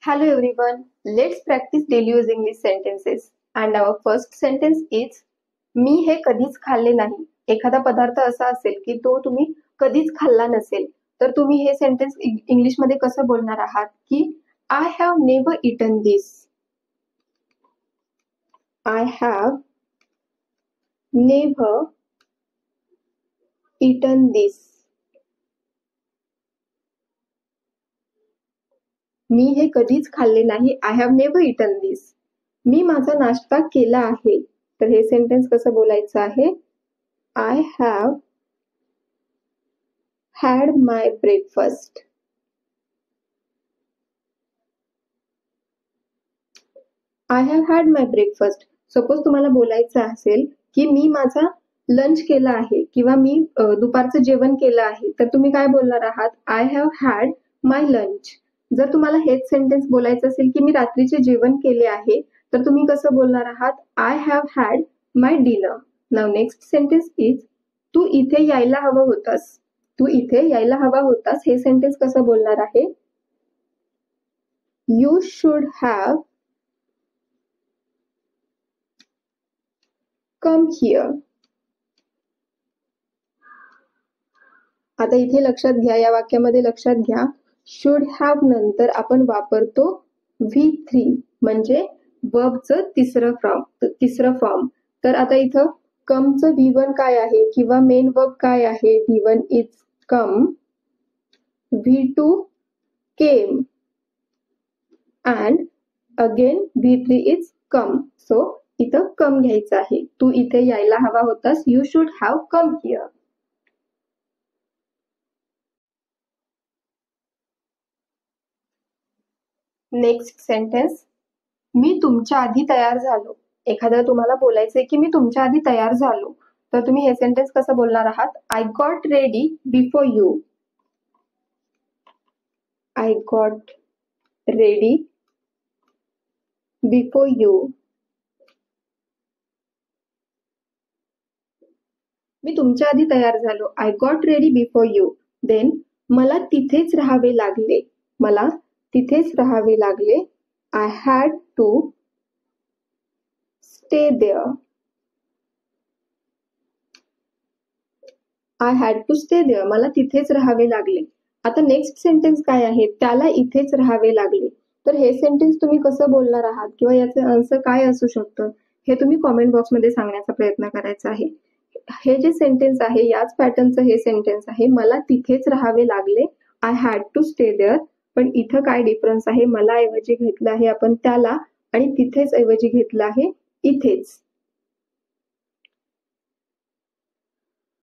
Hello everyone, let's practice daily use English sentences. And our first sentence is मी हे कधीच खाल्ले नाही. एखादा पदार्थ असा असेल की तो तुम्ही कधीच खाल्ला नसेल, तर तुम्ही हे सेंटेन्स इंग्लिश मध्ये कसं बोलणार आहात की I have never eaten this. I have never eaten this. मी हे कधीच खाल्ले नाही. I have never eaten this. मी माझा नाश्ता केला आहे. तर हे सेंटेन्स कसं बोलायचं आहे? I have had my breakfast. I have had my breakfast. Suppose तुम्हाला बोलायचं असेल की मी माझा लंच केला आहे किंवा मी दुपारचं जेवण केलं आहे, तर तुम्ही काय बोलणार आहात? I have had my lunch. जर तुम्हाला हेच सेंटेन्स बोलायचं असेल की मी रात्रीचे जेवण केले आहे, तर तुम्ही कसं बोलणार आहात? I have had my dinner. नाव नेक्स्ट सेंटेन्स इज तू इथे यायला हवं होतास. तू इथे यायला हवा होतास. हे सेंटेन्स कसं बोलणार आहे? You should have come here. आता इथे लक्षात घ्या, या वाक्यामध्ये लक्षात घ्या, शुड हॅव नंतर आपण वापरतो V3 म्हणजे वर्बचं तिसरं फॉर्म. तर आता इथं कमचं V1 काय आहे किंवा मेन वर्ब काय आहे? V1 is come, V2 came and again V3 is come. So इथं कम घ्यायचं आहे. तू इथे यायला हवा होतास. You should have come here. Next sentence, मी तुमच्या आधी तयार झालो. एखादं तुम्हाला बोलायचंय की मी तुमच्या आधी तयार झालो, तर तुम्ही हे सेंटेन्स कसं बोलणार आहात? I got ready before you. I got ready before you. मी तुमच्या आधी तयार झालो. I got ready before you. Then मला तिथेच राहावे लागले. मला तिथेच राहावे लागले. I had to stay there. I had to stay there. मला तिथेच राहावे लागले. आता नेक्स्ट सेंटेन्स काय आहे? त्याला इथेच राहावे लागले. तर हे सेंटेन्स तुम्ही कसं बोलणार आहात किंवा याचे आन्सर काय असू शकतं, हे तुम्ही कॉमेंट बॉक्समध्ये सांगण्याचा प्रयत्न करायचा आहे. हे जे सेंटेन्स आहे, याच पॅटर्नचं हे सेंटेन्स आहे. मला तिथेच राहावे लागले. I had to stay there. पण इथं काय डिफरन्स आहे? मला ऐवजी घेतलं आहे आपण त्याला आणि तिथेच ऐवजी घेतलं आहे इथेच.